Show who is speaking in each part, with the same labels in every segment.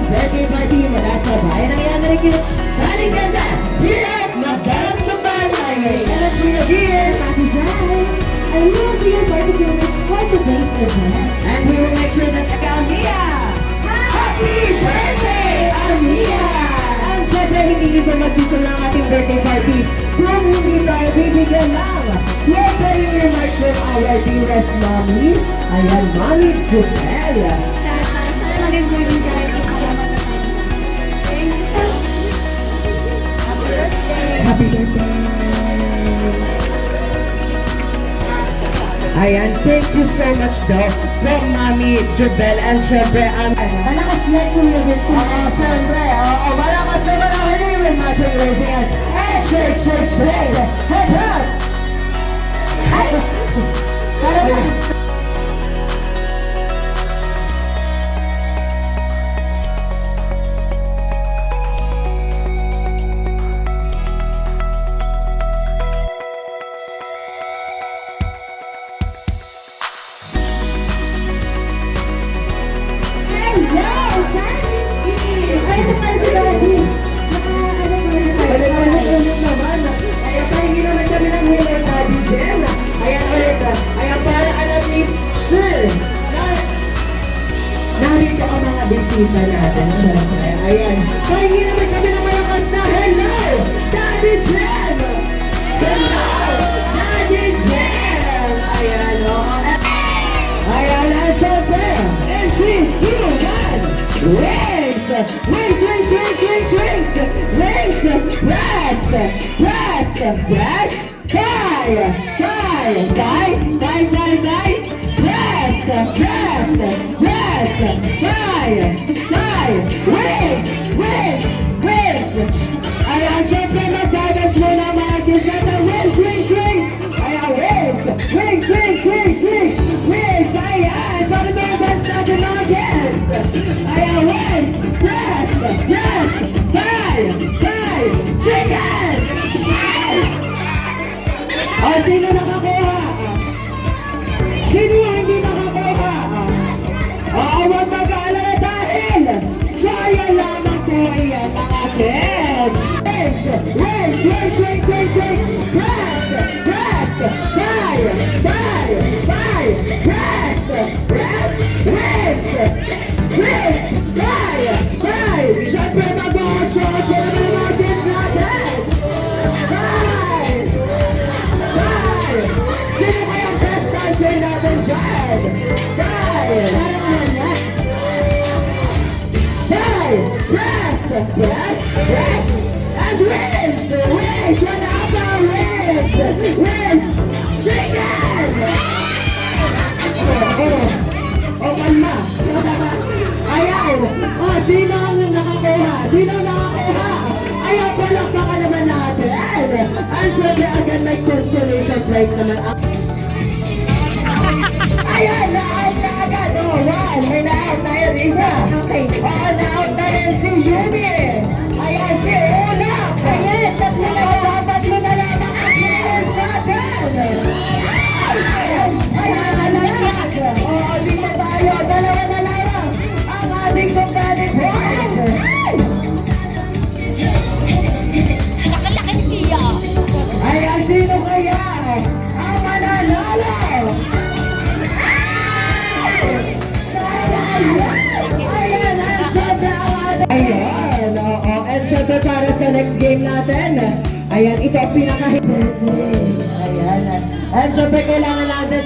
Speaker 1: Birthday party mula sa bayan ng Yanarikyo. Saling ganda! Hirap! Magdarap sa bahay! Hirap mo na dear!
Speaker 2: Happy Jai! I love your particular for the place as well.
Speaker 1: And we will make sure that Amia! Happy birthday, Amia! And syempre, hindi dito magsisul ng ating birthday party kung hindi tayo bibigyan ng flattering remarks from our dearest mommy. Ayan, Mommy Jubel.
Speaker 2: Mag-enjoy din tayo.
Speaker 1: Happy birthday! Ayan, thank you so much daw from Mommy Jubel and syempre
Speaker 2: Malakas yan kung level 2.
Speaker 1: syempre, malakas na malaki with matching racing and shake, shake, shake! Hip, hip! Hey! Narito ang mga bisita natin, syempre. Ayan. Pahingi naman kami ng malakas na hello! Daddy Jen! Hello! Daddy Jen! Ayan, ayan, and syempre, in 3, 2, 1, wings! Wings, wings, wings, wings, wings! Wings! Press! Press! Press! Fire! Fire! Die! Die! Die! Die! Press! Press! Press! Fire! Fire! Wings! Wings! Wings! Ayan, syempre mag-dance muna mga kisata. Wings! Wings! Wings! Ayan, wings! Wings! Wings! Wings! Wings! Wings! Ayan! Para dance natin mga kids! Ayan, wings! Press! Press! Fire! Fire! Chicken! O, sino nakakuha? Sino yung hindi nakakuha? Huwag mag-aalala dahil saya lamang po iyan mga kids! Wings! Wings! Wings! Wings! Wings! Wings! Press! Press! Fire! Fire! Fire! Press! Press! Wings! Wings! Fire! Fire! Siyempre mag-o-otso-otso naman ang mga kids natin! Fire! Fire! Sino kayang best dancer natin dyan? Fire! Fire! Press! Press! Press! And wins! Wins! Wala pa! Wins! Wins! Chicken! Kalma! Ayaw! Sino ang nakakuha? Sino nakakuha? Ayaw, palakpakan naman natin! And syempre, again, may consolation prize naman. Ayan! Na-out na agad! One! May na-out na yun, isa!
Speaker 2: Okay.
Speaker 1: Na-out na rin si Yumi! Ayan, si Ulap!
Speaker 2: Ayan, tatlo na ba?
Speaker 1: Dapat mo na lamang ang players natin! Ayan! Ayan! Alalagad! Di pa tayo! Dalawa na lamang ang ating companion boys!
Speaker 2: Nakalaki siya.
Speaker 1: Ayan, sino kaya ang mananalo? Ayan, oo. And syempre para sa next game natin, ayan, ito ang pinaka-hit. Ayan. And syempre kailangan natin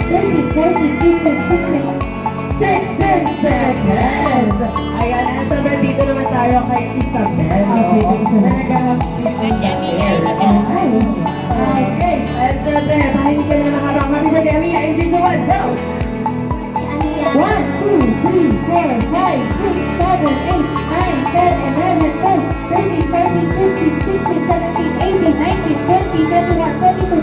Speaker 1: 16 seconds! Ayan, and syempre dito naman tayo kay Isabel.
Speaker 2: Okay,
Speaker 1: Oo,
Speaker 2: Isabel.
Speaker 1: na nag-half-speed ng hair. Okay, and syempre, mahinig ka na naman habang happy birthday, Amia, in 3, 2, 1, go!
Speaker 2: 1, 2, 3, 4, 5, 6, 7, 8, 9, 10, 11, 12, 13, 14, 15, 16, 17, 18, 19, 20, 21, 22,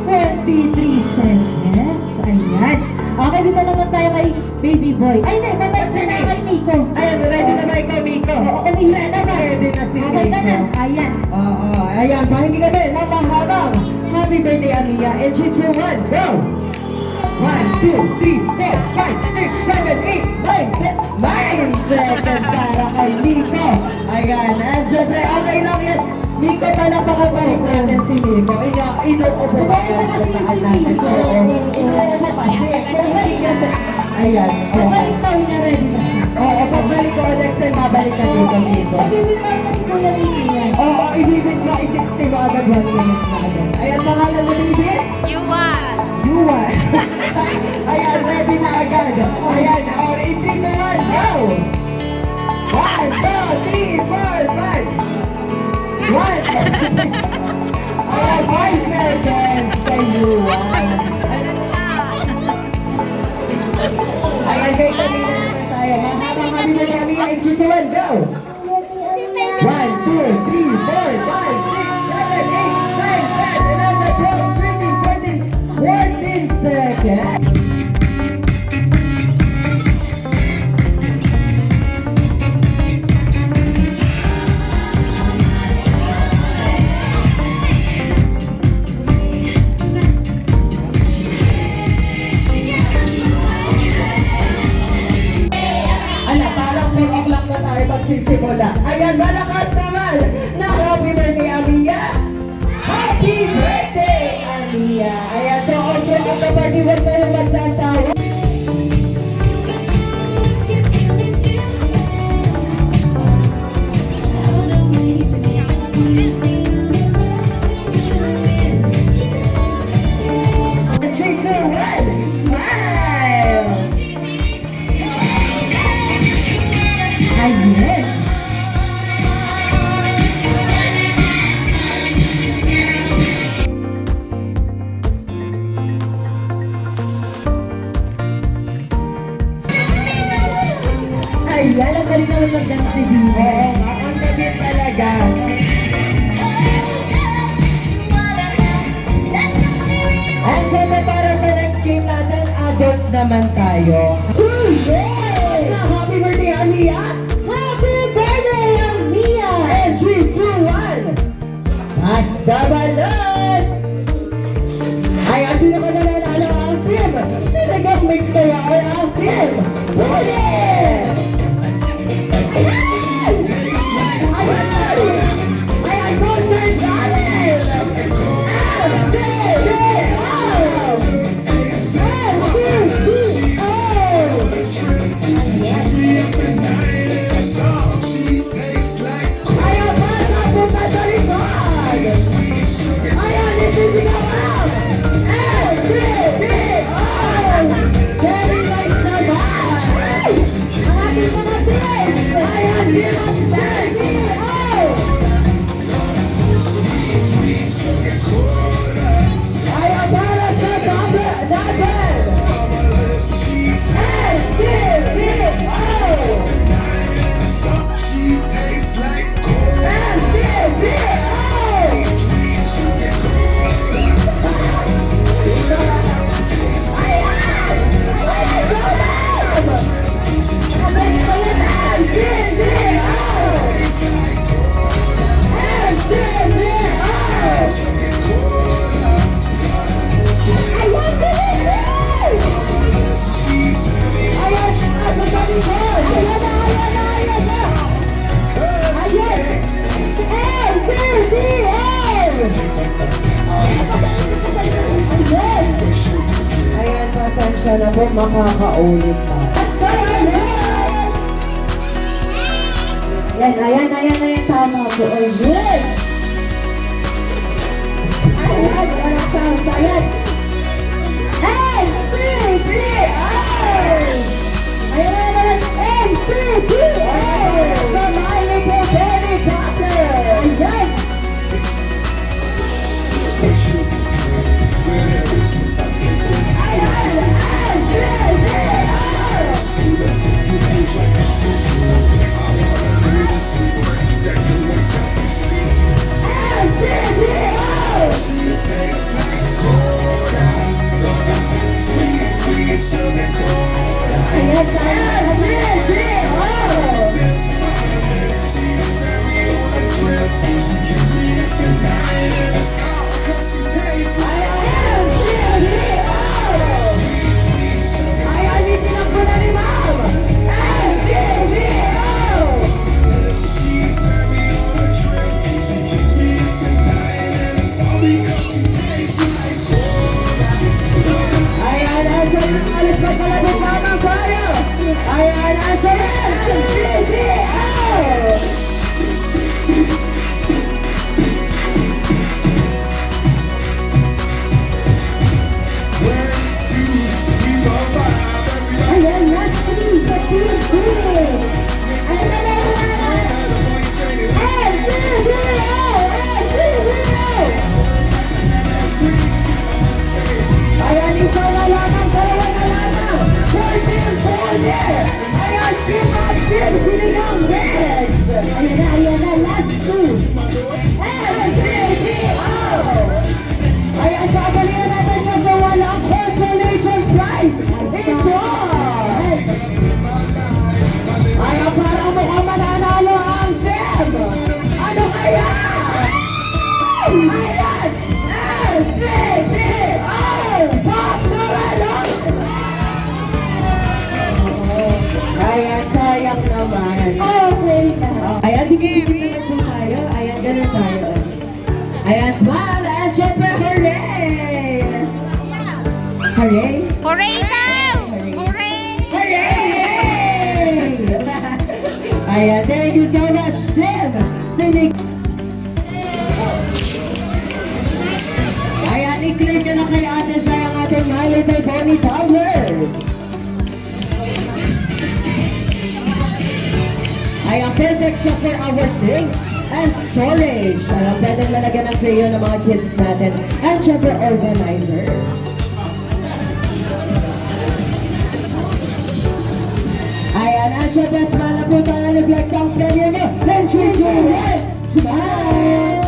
Speaker 2: 23 seconds. Ayan. Okay, dito naman tayo kay Baby Boy. Ay, hindi. Babalik
Speaker 1: What's your
Speaker 2: na
Speaker 1: name?
Speaker 2: kay Miko.
Speaker 1: Ayan, ready na ba ikaw, Miko?
Speaker 2: Oo, ready na ba?
Speaker 1: Ready na si
Speaker 2: Okay ka na.
Speaker 1: Miko.
Speaker 2: Ayan.
Speaker 1: Oo, ayan, pahingi kami ng mahabang happy birthday, Amia, in 3, 2, 1, go! 1, 2, 3, 4, 5, 6, 7, 8, 9, 9 seconds para kay Miko. Ayan, and syempre, okay lang yan. Miko, palakpakan natin si Miko. Inuupo ba yan sa saan natin? Oo, inuupo kasi. Kung hindi kasi, ayan, okay.
Speaker 2: Babalik tayo na ready na siya.
Speaker 1: Oo, pagbalik ko next time, babalik ka dito, Miko.
Speaker 2: Babalik tayo kasi Kuya Miki yan.
Speaker 1: Oo, ibibig mo, i-60 mo agad 1 minute na agad. Ayan, pangalan mo, baby?
Speaker 3: Yuan!
Speaker 1: Yuan. Ayan, ready na agad. Ayan, or in 3, 2, 1, go! 1, 2, 3, 4, 5. 1, 2, 3. Ayan, 5 seconds kay Yuan. Ayan, kay Camila naman tayo. Mahabang happy birthday, Amiga, in 3, 2, 1, go! 1, 2, 3, 4, 5, 6, 7, 8, 9, 10, 11, 12, 13, 14, 14 seconds. Ala, parang 4 o'clock na tayo magsisimula. Ayan, malakas naman na happy birthday, Amia! Happy birthday, Amia! Ayan, so also ang kapatid, huwag kayong magsasawa. Three, two, one, smile! Ayan! Ayan, ang galing naman mag-dance ni Dino. Oo, ang galing talaga. At syempre para sa next game natin, adults naman tayo.
Speaker 2: Yay!
Speaker 1: Happy birthday, Amia!
Speaker 2: Happy birthday, Amia!
Speaker 1: And 3, 2, 1! Basta balot! Ayan, sino ka nanalo ang team? Sinigang mix kaya ay ang team? Huli! Ayan! Ayan, Golden Garden! Ayan, basta punta sa likod! Ayan, isisigaw! Very nice naman! Ang ating mga teams! Ayan, ayan, para sa double natin! Ayan, pasensya na po, makakaulit pa.
Speaker 2: Ayan, tama po. Ayan! Ayan, walang sound. Ayan!
Speaker 1: Samahin ko, Benny Carter!
Speaker 2: Ayan!
Speaker 1: Ayan, smile and syempre, hooray! Hooray!
Speaker 3: Hooray daw! Hooray!
Speaker 1: Hooray! Ayan, thank you so much, Tim! Sinig! Ayan, i-click ka na kay Ate Zay ang ating My Little Pony tumblers! Ayan, perfect siya for our drinks and storage. Ayan, pwede lalagyan ng crayon ng mga kids natin. And syempre, organizer. Ayan, and syempre, smile na po tayo ni Flex ang premyo nyo. And 3, 2, 1, smile!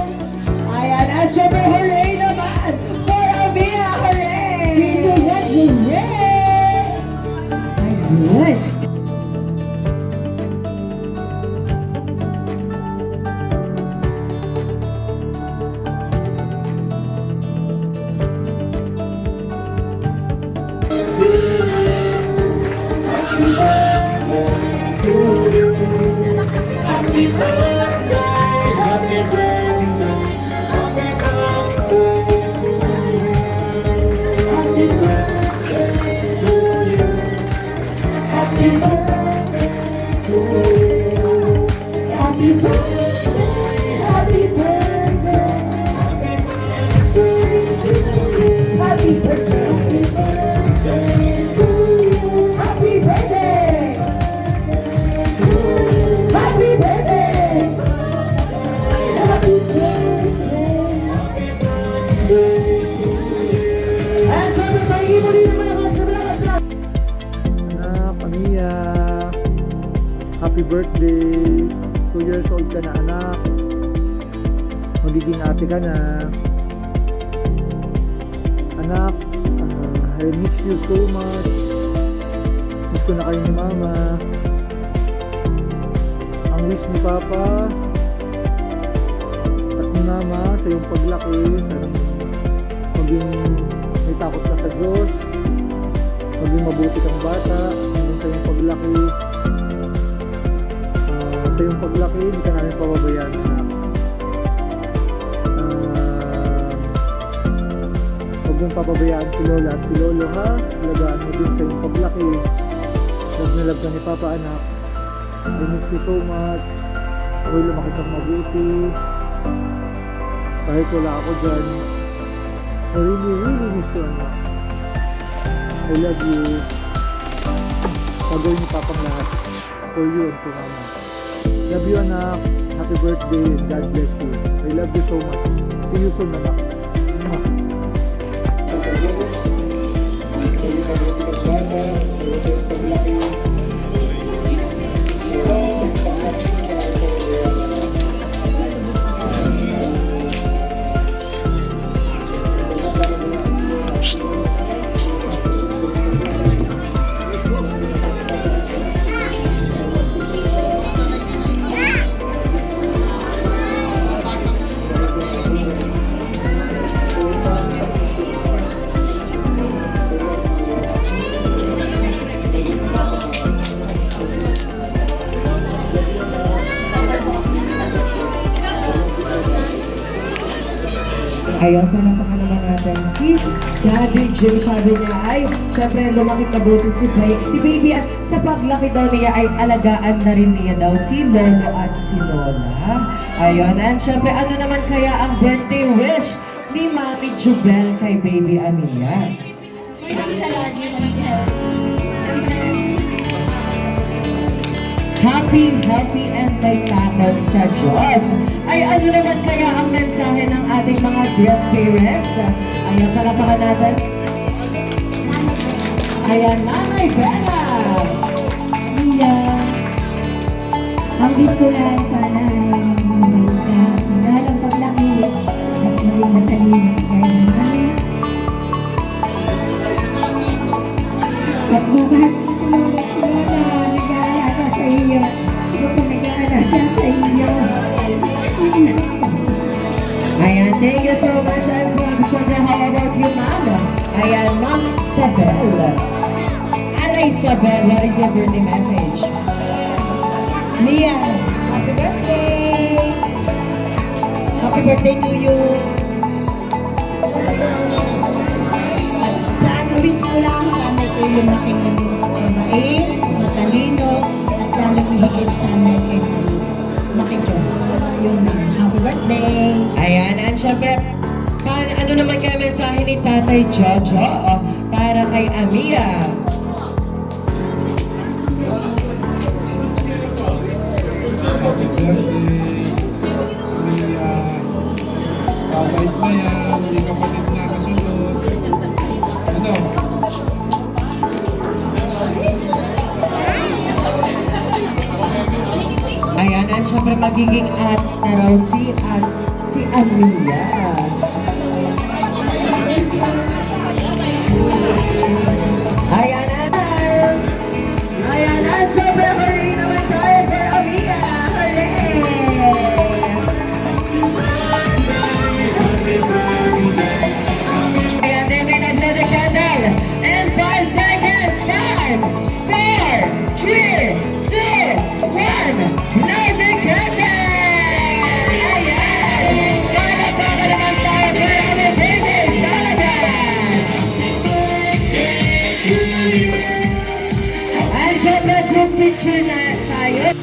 Speaker 1: Ayan, and syempre, hooray naman! For Amia, hooray! 3, 2, 1, hooray! Ayun.
Speaker 4: Anak, Amia, happy birthday. 2 years old ka na, anak. Magiging ate ka na. Anak, I miss you so much. Miss ko na kayo ni Mama. Ang wish ni Papa at ni Mama sa iyong paglaki, sa maging may takot ka sa Diyos, maging mabuti kang bata, hanggang sa iyong paglaki. Sa iyong paglaki, hindi ka namin pababayaan, anak. Huwag mong papabayaan si Lola at si Lolo, ha? Alagaan mo din sa iyong paglaki. Love na love ka ni Papa, anak. I miss you so much. Ako'y lumaki kang mabuti. Kahit wala ako dyan, I really miss you, anak. I love you. Gagawin ni Papang lahat for you and for Mama. Love you, anak. Happy birthday and God bless you. I love you so much. See you soon, anak.
Speaker 1: Ayun, palampakan naman natin si Daddy Jim. Sabi niya ay, syempre lumaki mabuti si baby at sa paglaki daw niya ay alagaan na rin niya daw si Lolo at si Lola. Ayun, and syempre ano naman kaya ang birthday wish ni Mami Jubel kay baby Amia? Happy, healthy, and may takot sa Diyos. Ay ano naman kaya ang mensahe ng ating mga grandparents? Ayan, palapakan natin. Ayan, Nanay Bella!
Speaker 2: Ang wish ko lang sana ay mabait ka. Dahil ang paglaki at maging matalino kaya ng mami. At mamahal ko si Lola at si Lola. Nag-aalaga sa iyo. Ito po nag-aalaga sa iyo.
Speaker 1: Ayan, thank you so much. And syempre, how about you, Ma'am? Ayan, Ma'am Isabel. Ana Isabel, what is your birthday message? Mia, happy birthday! Happy birthday to you!
Speaker 2: At sa akabis ko lang, sana kayo lumaking mabait, matalino, at lalong higit sana kayo makijos. Yun na. Happy birthday!
Speaker 1: Ayan, at syempre, ano naman kaya mensahe ni Tatay Jojo para kay Amia?
Speaker 5: Happy birthday. Kabait na yan. Hindi kapatid na kasunod. Ano?
Speaker 1: Ayan, at syempre magiging at na raw si Amia. Ayan, at syempre hooray naman tayo for Amia. Hooray! Ayan, 10 minutes na the candle. And 5 seconds. 5, 4, 3, 2, 1. Light the candle! Ayan! Palakpakan naman tayo for our baby Salaman! At syempre, group picture na tayo.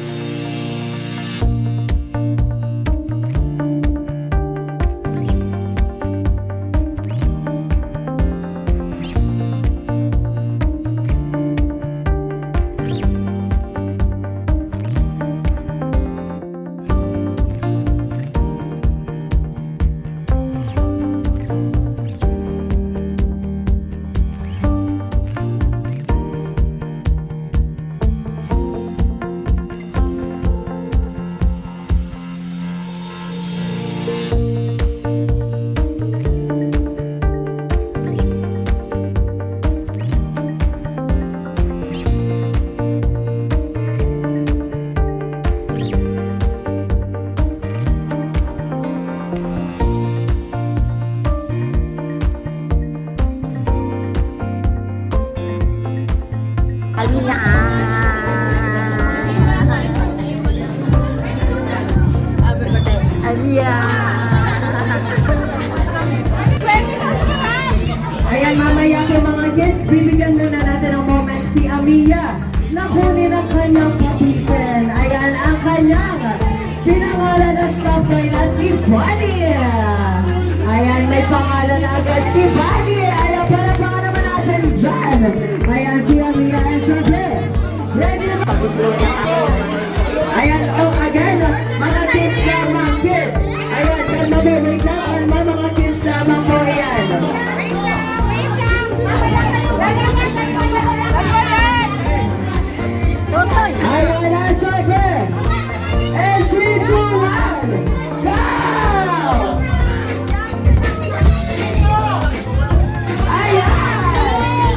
Speaker 1: Ayan, mamaya po mga kids, bibigyan muna natin ng moment si Amia na kunin ang kanyang papitin. Ayan, ang kanyang pinangalan ng stopoy na si Bunny. Ayan, may pangalan na agad si Bunny. Ayan, palapakan naman natin dyan. Ayan, si Amia and syempre, ready na ba? Ayan, oh, again, mga kids lamang, kids. Ayan, kalma mo, wait lang, kalma mga kids lamang po, ayan. Ayan na, syempre. And 3, 2, 1, go! Ayan!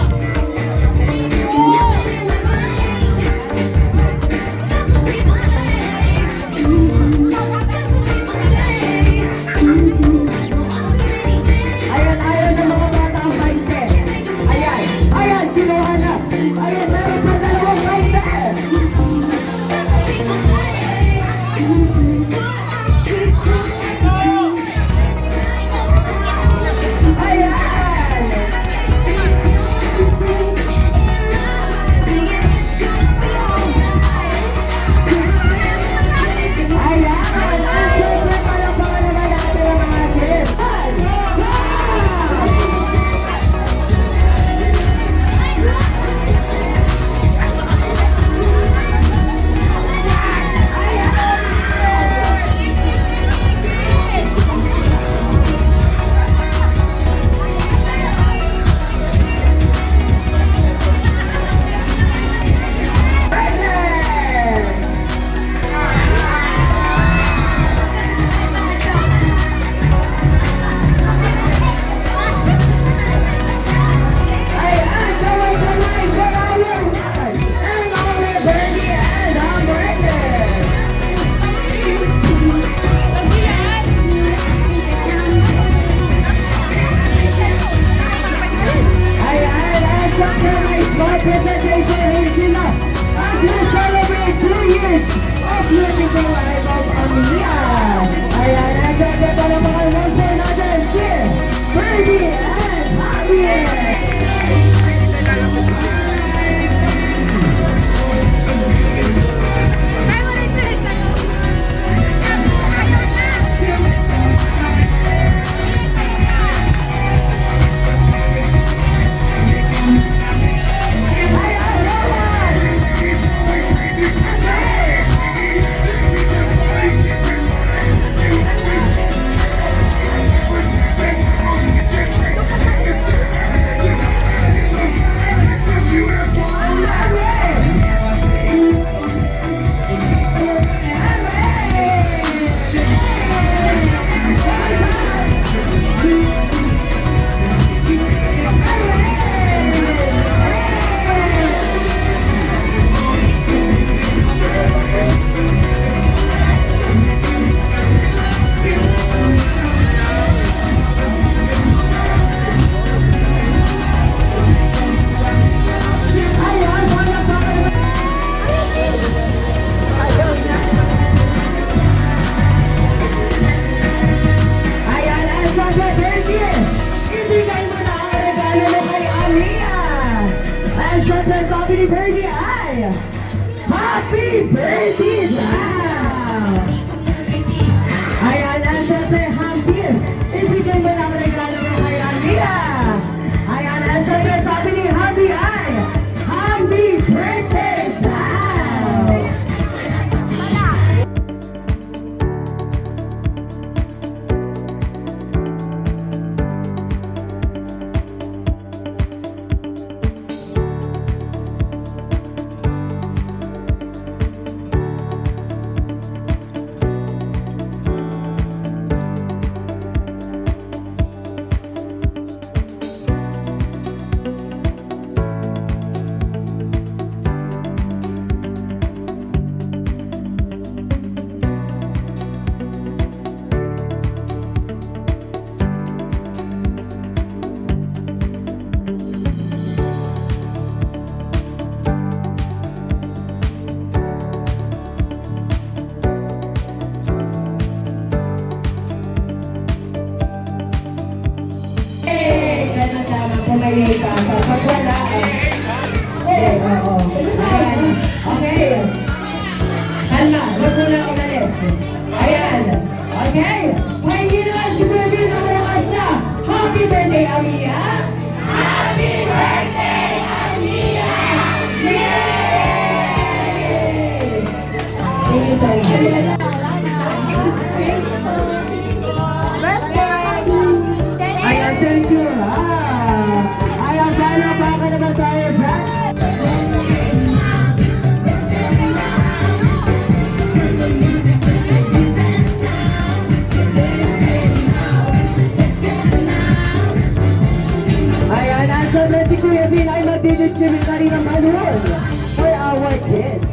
Speaker 1: much. Ayan, thank you. Ayan, baka naman tayo dyan. Ayan, at syempre si Kuya Vin ay magdidistribute na rin ng balloon for our kids.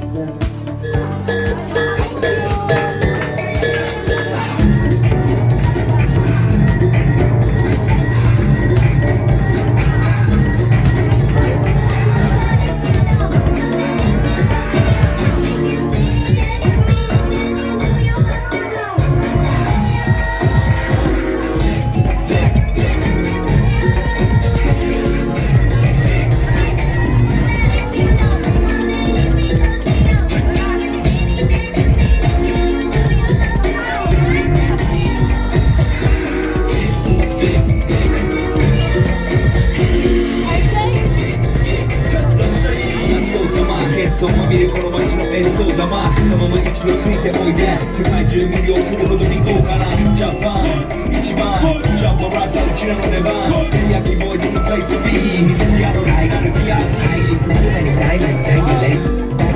Speaker 6: そうまみれこの街の演奏玉たまま一度ついておいで世界中魅了するほどに豪華なジャパン一番ジャンプラザーうちらの出番テリヤキボーイズのプレイス B 見せてやろうライガル VIP
Speaker 7: Many, many diamonds dangling.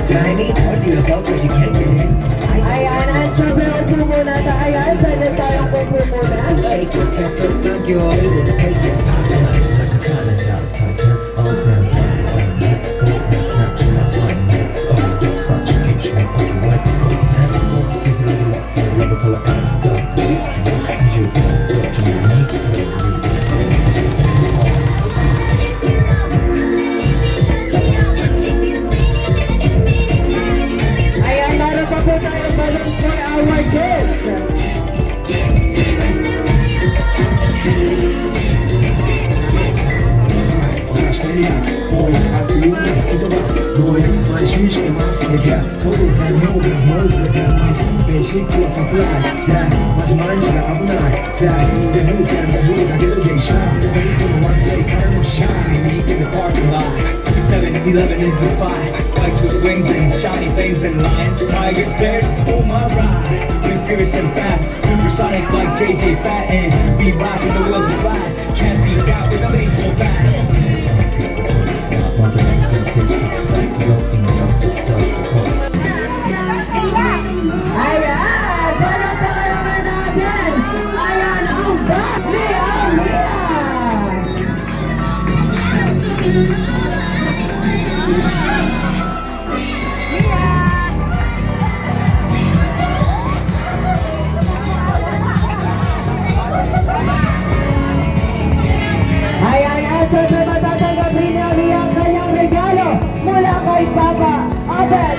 Speaker 7: Timing or the above, cause you can't get it.
Speaker 1: Ayan, at syempre upo muna tayo. Pwede tayong upo muna.
Speaker 7: Shake your hips and thank you all. Take your pass like a calendar. Let's open. Let's go. Natural one. Let's go. Such a picture of let's go. Let's go. To the level color and stuff. This is what you got to make
Speaker 1: Ayan, meron pa po tayong balloons for our kids.
Speaker 6: Boys, after you make it about noise, my shoes in my sneaker. Total bad no, but I'm more than that. My basic was a fly. That was mine, so I'm not. That in the hood, and the hood, I get a gay shot. The very from one say, kind of shine. Me in the parking lot. 7-Eleven is the spot. Bikes with wings and shiny things and lions, tigers, bears. Oh my ride. We're fierce and fast, supersonic like JJ Fatten. We ride till the world's flat. Can't beat out with a baseball bat.
Speaker 1: Ayan, palakpakan natin. Ayan, ang bag ni Amia. Ayan, at syempre matatanggap rin ni Amia ang kanyang regalo mula kay Papa Abel.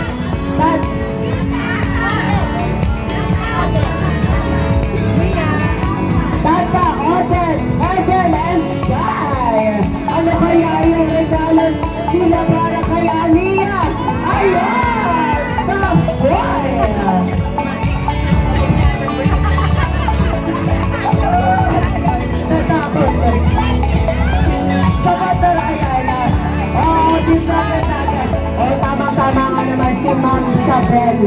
Speaker 1: Tata, Odin, Heaven, and Sky. Ano kaya yung regalo nila para kay Amia? Ayan! Subscribe! Natakot. Sabat na ayan na. Oo, distracted agad. O, tama-tama nga naman si Ma'am Isabel.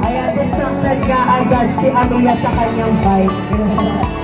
Speaker 1: Ayan, distracted ka agad si Amia sa kanyang bike.
Speaker 2: Come on!